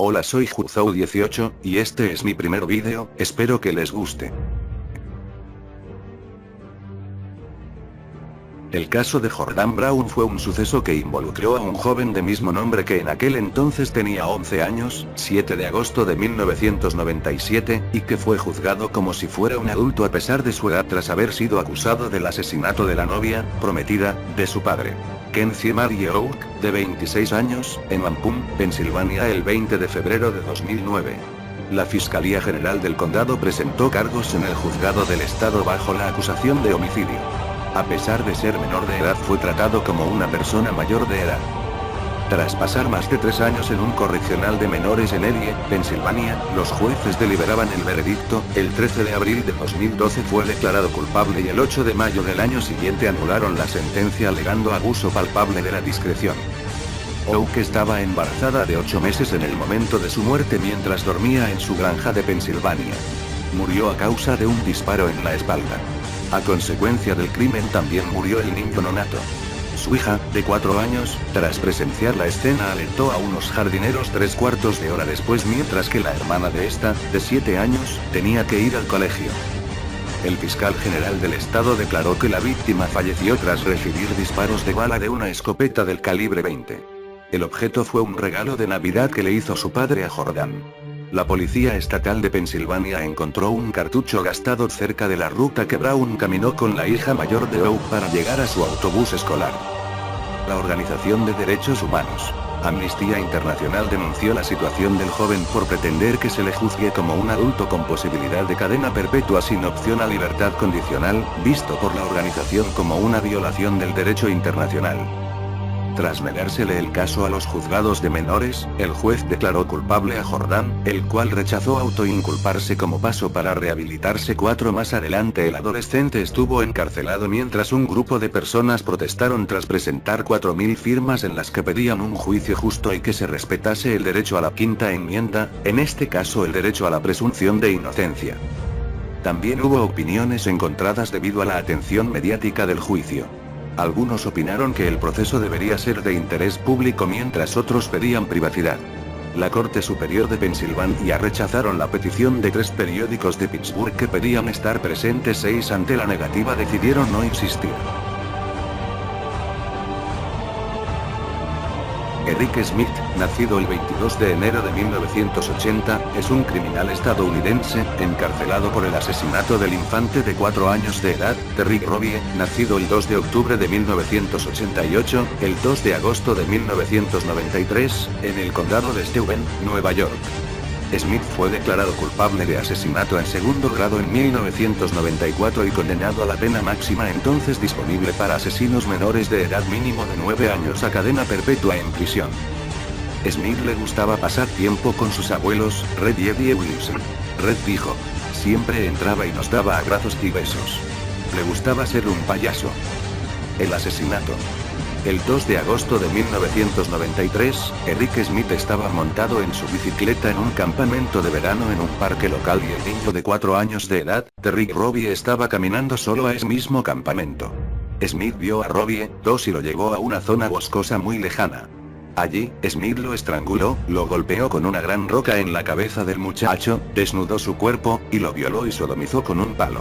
Hola, soy Huzou18, y este es mi primer vídeo, espero que les guste. El caso de Jordan Brown fue un suceso que involucró a un joven de mismo nombre que en aquel entonces tenía 11 años, 7 de agosto de 1997, y que fue juzgado como si fuera un adulto a pesar de su edad tras haber sido acusado del asesinato de la novia, prometida, de su padre. Kenzie Marie Oak, de 26 años, en Wampum, Pensilvania el 20 de febrero de 2009. La Fiscalía General del Condado presentó cargos en el juzgado del estado bajo la acusación de homicidio. A pesar de ser menor de edad, fue tratado como una persona mayor de edad. Tras pasar más de 3 años en un correccional de menores en Erie, Pensilvania, los jueces deliberaban el veredicto. El 13 de abril de 2012 fue declarado culpable y el 8 de mayo del año siguiente anularon la sentencia alegando abuso palpable de la discreción. Oak estaba embarazada de 8 meses en el momento de su muerte mientras dormía en su granja de Pensilvania. Murió a causa de un disparo en la espalda. A consecuencia del crimen también murió el niño nonato. Su hija, de 4 años, tras presenciar la escena alertó a unos jardineros 3/4 de hora después, mientras que la hermana de esta, de 7 años, tenía que ir al colegio. El fiscal general del estado declaró que la víctima falleció tras recibir disparos de bala de una escopeta del calibre 20. El objeto fue un regalo de Navidad que le hizo su padre a Jordan. La Policía Estatal de Pensilvania encontró un cartucho gastado cerca de la ruta que Brown caminó con la hija mayor de Oak para llegar a su autobús escolar. La Organización de Derechos Humanos, Amnistía Internacional, denunció la situación del joven por pretender que se le juzgue como un adulto con posibilidad de cadena perpetua sin opción a libertad condicional, visto por la organización como una violación del derecho internacional. Tras negársele el caso a los juzgados de menores, el juez declaró culpable a Jordan, el cual rechazó autoinculparse como paso para rehabilitarse. 4 más adelante el adolescente estuvo encarcelado mientras un grupo de personas protestaron tras presentar 4.000 firmas en las que pedían un juicio justo y que se respetase el derecho a la quinta enmienda, en este caso el derecho a la presunción de inocencia. También hubo opiniones encontradas debido a la atención mediática del juicio. Algunos opinaron que el proceso debería ser de interés público mientras otros pedían privacidad. La Corte Superior de Pensilvania rechazaron la petición de 3 periódicos de Pittsburgh que pedían estar presentes. 6 ante la negativa decidieron no insistir. Eric Smith, nacido el 22 de enero de 1980, es un criminal estadounidense, encarcelado por el asesinato del infante de 4 años de edad, Terry Robbie, nacido el 2 de octubre de 1988, el 2 de agosto de 1993, en el condado de Steuben, Nueva York. Smith fue declarado culpable de asesinato en segundo grado en 1994 y condenado a la pena máxima entonces disponible para asesinos menores de edad mínimo de 9 años a cadena perpetua en prisión. Smith le gustaba pasar tiempo con sus abuelos, Red y Eddie Wilson. Red dijo: siempre entraba y nos daba abrazos y besos. Le gustaba ser un payaso. El asesinato. El 2 de agosto de 1993, Eric Smith estaba montado en su bicicleta en un campamento de verano en un parque local y el niño de 4 años de edad, Terry Robbie, estaba caminando solo a ese mismo campamento. Smith vio a Robbie, y lo llevó a una zona boscosa muy lejana. Allí, Smith lo estranguló, lo golpeó con una gran roca en la cabeza del muchacho, desnudó su cuerpo, y lo violó y sodomizó con un palo.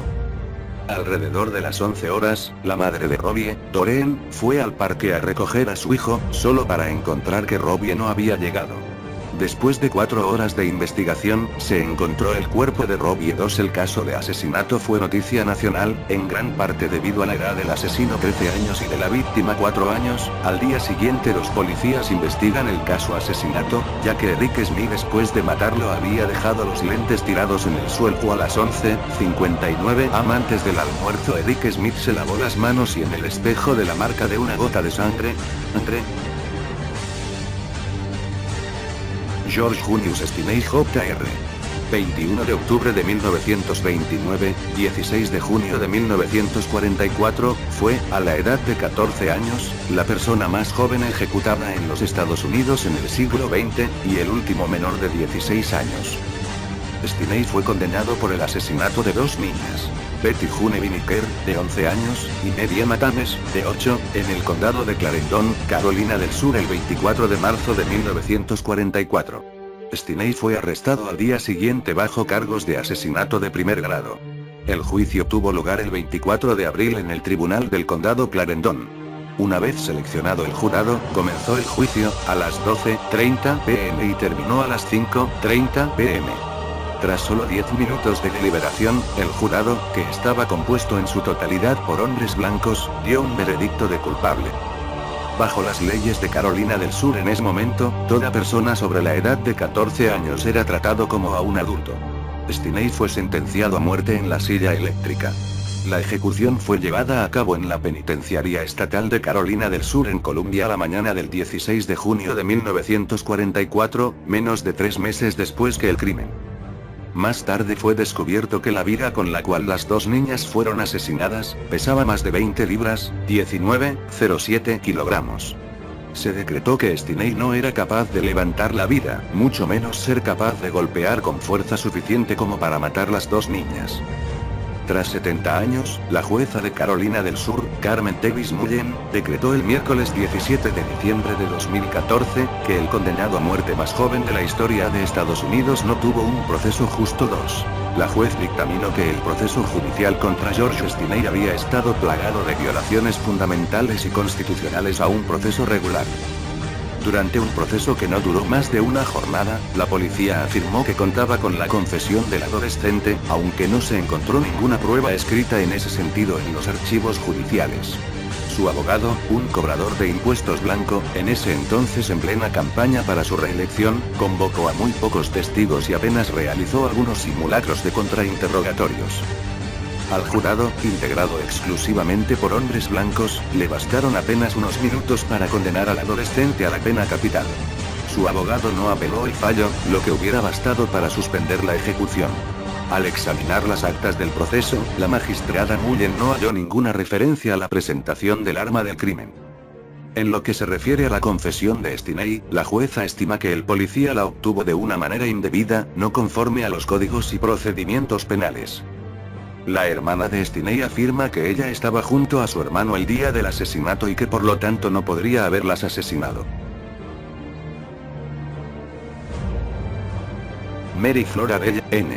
Alrededor de las 11 horas, la madre de Robbie, Doreen, fue al parque a recoger a su hijo, solo para encontrar que Robbie no había llegado. Después de 4 horas de investigación, se encontró el cuerpo de Robbie. El caso de asesinato fue noticia nacional, en gran parte debido a la edad del asesino, 13 años, y de la víctima, 4 años. Al día siguiente los policías investigan el caso asesinato, ya que Eric Smith después de matarlo había dejado los lentes tirados en el suelo. A las 11:59 am antes del almuerzo, Eric Smith se lavó las manos y en el espejo de la marca de una gota de sangre. George Junius Stinney Jr. 21 de octubre de 1929, 16 de junio de 1944, fue, a la edad de 14 años, la persona más joven ejecutada en los Estados Unidos en el siglo XX, y el último menor de 16 años. Stinney fue condenado por el asesinato de 2 niñas. Betty June Winiker, de 11 años, y Media Matames, de 8, en el condado de Clarendon, Carolina del Sur el 24 de marzo de 1944. Stinney fue arrestado al día siguiente bajo cargos de asesinato de primer grado. El juicio tuvo lugar el 24 de abril en el Tribunal del Condado Clarendon. Una vez seleccionado el jurado, comenzó el juicio, a las 12:30 p.m. y terminó a las 5:30 p.m. Tras solo 10 minutos de deliberación, el jurado, que estaba compuesto en su totalidad por hombres blancos, dio un veredicto de culpable. Bajo las leyes de Carolina del Sur en ese momento, toda persona sobre la edad de 14 años era tratado como a un adulto. Stinney fue sentenciado a muerte en la silla eléctrica. La ejecución fue llevada a cabo en la Penitenciaría Estatal de Carolina del Sur en Columbia la mañana del 16 de junio de 1944, menos de 3 meses después que el crimen. Más tarde fue descubierto que la viga con la cual las dos niñas fueron asesinadas, pesaba más de 20 libras, 19,07 kilogramos. Se decretó que Stinney no era capaz de levantar la viga, mucho menos ser capaz de golpear con fuerza suficiente como para matar las dos niñas. Tras 70 años, la jueza de Carolina del Sur, Carmen Davis Mullen, decretó el miércoles 17 de diciembre de 2014, que el condenado a muerte más joven de la historia de Estados Unidos no tuvo un proceso justo. 2. La juez dictaminó que el proceso judicial contra George Stinney había estado plagado de violaciones fundamentales y constitucionales a un proceso regular. Durante un proceso que no duró más de una jornada, la policía afirmó que contaba con la confesión del adolescente, aunque no se encontró ninguna prueba escrita en ese sentido en los archivos judiciales. Su abogado, un cobrador de impuestos blanco, en ese entonces en plena campaña para su reelección, convocó a muy pocos testigos y apenas realizó algunos simulacros de contrainterrogatorios. Al jurado, integrado exclusivamente por hombres blancos, le bastaron apenas unos minutos para condenar al adolescente a la pena capital. Su abogado no apeló el fallo, lo que hubiera bastado para suspender la ejecución. Al examinar las actas del proceso, la magistrada Mullen no halló ninguna referencia a la presentación del arma del crimen. En lo que se refiere a la confesión de Stinney, la jueza estima que el policía la obtuvo de una manera indebida, no conforme a los códigos y procedimientos penales. La hermana de Stinney afirma que ella estaba junto a su hermano el día del asesinato y que por lo tanto no podría haberlas asesinado. Mary Flora Bell, N.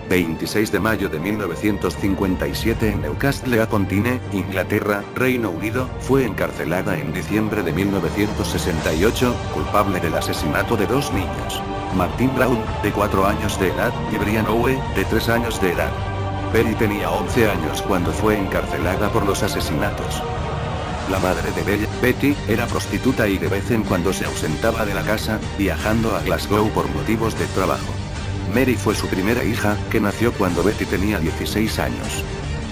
26 de mayo de 1957 en Newcastle upon Tyne, Inglaterra, Reino Unido, fue encarcelada en diciembre de 1968, culpable del asesinato de dos niños. Martin Brown, de 4 años de edad, y Brian Owe, de 3 años de edad. Betty tenía 11 años cuando fue encarcelada por los asesinatos. La madre de Bell, Betty, era prostituta y de vez en cuando se ausentaba de la casa, viajando a Glasgow por motivos de trabajo. Mary fue su primera hija, que nació cuando Betty tenía 16 años.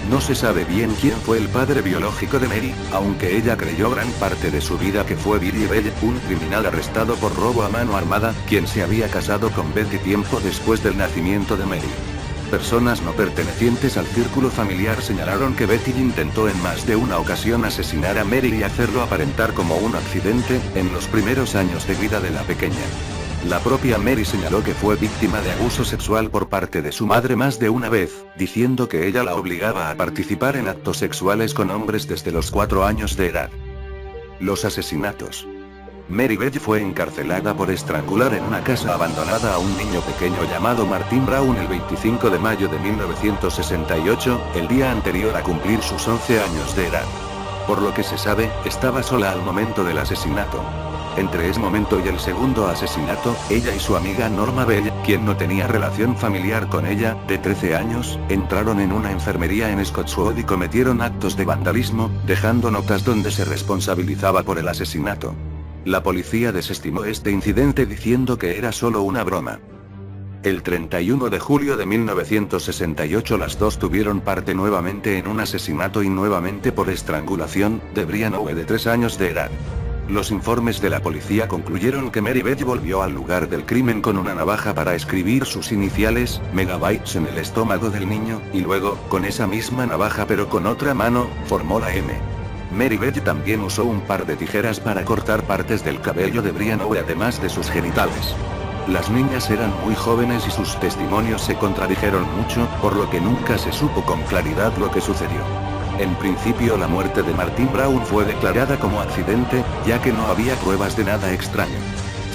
No se sabe bien quién fue el padre biológico de Mary, aunque ella creyó gran parte de su vida que fue Billy Bell, un criminal arrestado por robo a mano armada, quien se había casado con Betty tiempo después del nacimiento de Mary. Personas no pertenecientes al círculo familiar señalaron que Betty intentó en más de una ocasión asesinar a Mary y hacerlo aparentar como un accidente, en los primeros años de vida de la pequeña. La propia Mary señaló que fue víctima de abuso sexual por parte de su madre más de una vez, diciendo que ella la obligaba a participar en actos sexuales con hombres desde los 4 años de edad. Los asesinatos. Mary Bell fue encarcelada por estrangular en una casa abandonada a un niño pequeño llamado Martin Brown el 25 de mayo de 1968, el día anterior a cumplir sus 11 años de edad. Por lo que se sabe, estaba sola al momento del asesinato. Entre ese momento y el segundo asesinato, ella y su amiga Norma Bell, quien no tenía relación familiar con ella, de 13 años, entraron en una enfermería en Scotswood y cometieron actos de vandalismo, dejando notas donde se responsabilizaba por el asesinato. La policía desestimó este incidente diciendo que era solo una broma. El 31 de julio de 1968 las dos tuvieron parte nuevamente en un asesinato y nuevamente por estrangulación, de Brian Owe de 3 años de edad. Los informes de la policía concluyeron que Mary Bell volvió al lugar del crimen con una navaja para escribir sus iniciales, megabytes, en el estómago del niño, y luego, con esa misma navaja pero con otra mano, formó la M. Mary Bell también usó un par de tijeras para cortar partes del cabello de Brian Owe además de sus genitales. Las niñas eran muy jóvenes y sus testimonios se contradijeron mucho, por lo que nunca se supo con claridad lo que sucedió. En principio la muerte de Martin Brown fue declarada como accidente, ya que no había pruebas de nada extraño.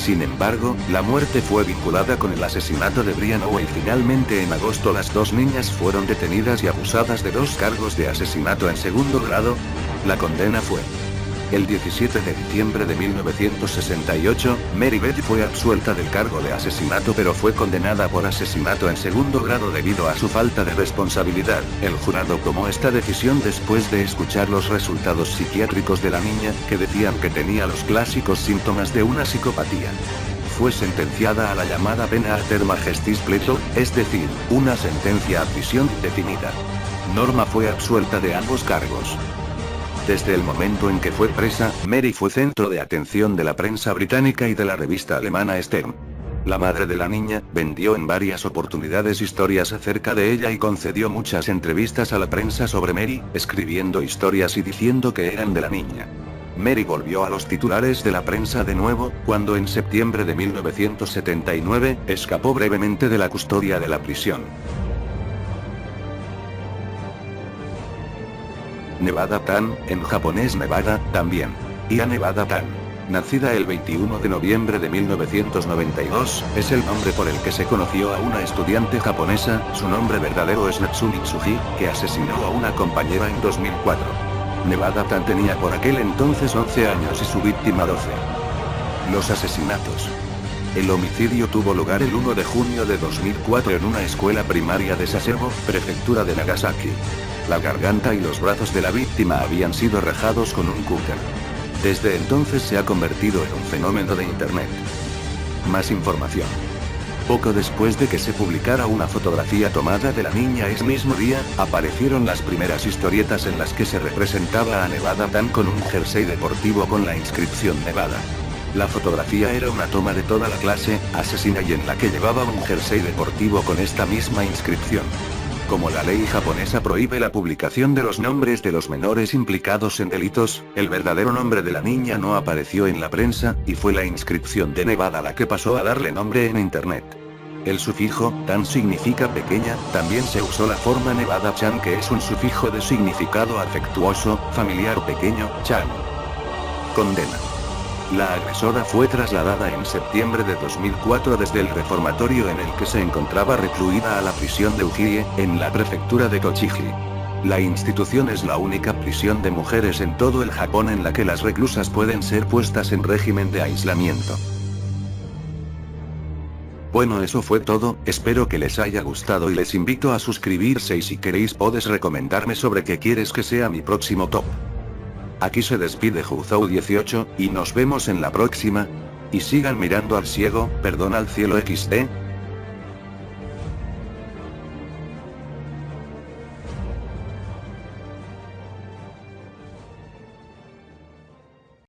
Sin embargo, la muerte fue vinculada con el asesinato de Brian Owe y finalmente en agosto las dos niñas fueron detenidas y acusadas de 2 cargos de asesinato en segundo grado. La condena fue: el 17 de diciembre de 1968, Mary Beth fue absuelta del cargo de asesinato pero fue condenada por asesinato en segundo grado debido a su falta de responsabilidad. El jurado tomó esta decisión después de escuchar los resultados psiquiátricos de la niña, que decían que tenía los clásicos síntomas de una psicopatía. Fue sentenciada a la llamada pena alter majestis pleto, es decir, una sentencia a prisión indefinida. Norma fue absuelta de ambos cargos. Desde el momento en que fue presa, Mary fue centro de atención de la prensa británica y de la revista alemana Stern. La madre de la niña vendió en varias oportunidades historias acerca de ella y concedió muchas entrevistas a la prensa sobre Mary, escribiendo historias y diciendo que eran de la niña. Mary volvió a los titulares de la prensa de nuevo, cuando en septiembre de 1979, escapó brevemente de la custodia de la prisión. Nevada Tan, en japonés Nevada, también. Ia Nevada Tan. Nacida el 21 de noviembre de 1992, es el nombre por el que se conoció a una estudiante japonesa. Su nombre verdadero es Natsumi Tsuji, que asesinó a una compañera en 2004. Nevada Tan tenía por aquel entonces 11 años y su víctima 12. Los asesinatos. El homicidio tuvo lugar el 1 de junio de 2004 en una escuela primaria de Sasebo, prefectura de Nagasaki. La garganta y los brazos de la víctima habían sido rajados con un cúter. Desde entonces se ha convertido en un fenómeno de internet. Más información. Poco después de que se publicara una fotografía tomada de la niña ese mismo día, aparecieron las primeras historietas en las que se representaba a Nevada Tan con un jersey deportivo con la inscripción Nevada. La fotografía era una toma de toda la clase asesina y en la que llevaba un jersey deportivo con esta misma inscripción. Como la ley japonesa prohíbe la publicación de los nombres de los menores implicados en delitos, el verdadero nombre de la niña no apareció en la prensa, y fue la inscripción de Nevada la que pasó a darle nombre en internet. El sufijo, tan significa pequeña, también se usó la forma Nevada-chan que es un sufijo de significado afectuoso, familiar pequeño, chan. Condena. La agresora fue trasladada en septiembre de 2004 desde el reformatorio en el que se encontraba recluida a la prisión de Ujie, en la prefectura de Tochigi. La institución es la única prisión de mujeres en todo el Japón en la que las reclusas pueden ser puestas en régimen de aislamiento. Bueno, eso fue todo, espero que les haya gustado y les invito a suscribirse y si queréis podéis recomendarme sobre qué quieres que sea mi próximo top. Aquí se despide Juzou18, y nos vemos en la próxima. Y sigan mirando al cielo, perdón al cielo XD.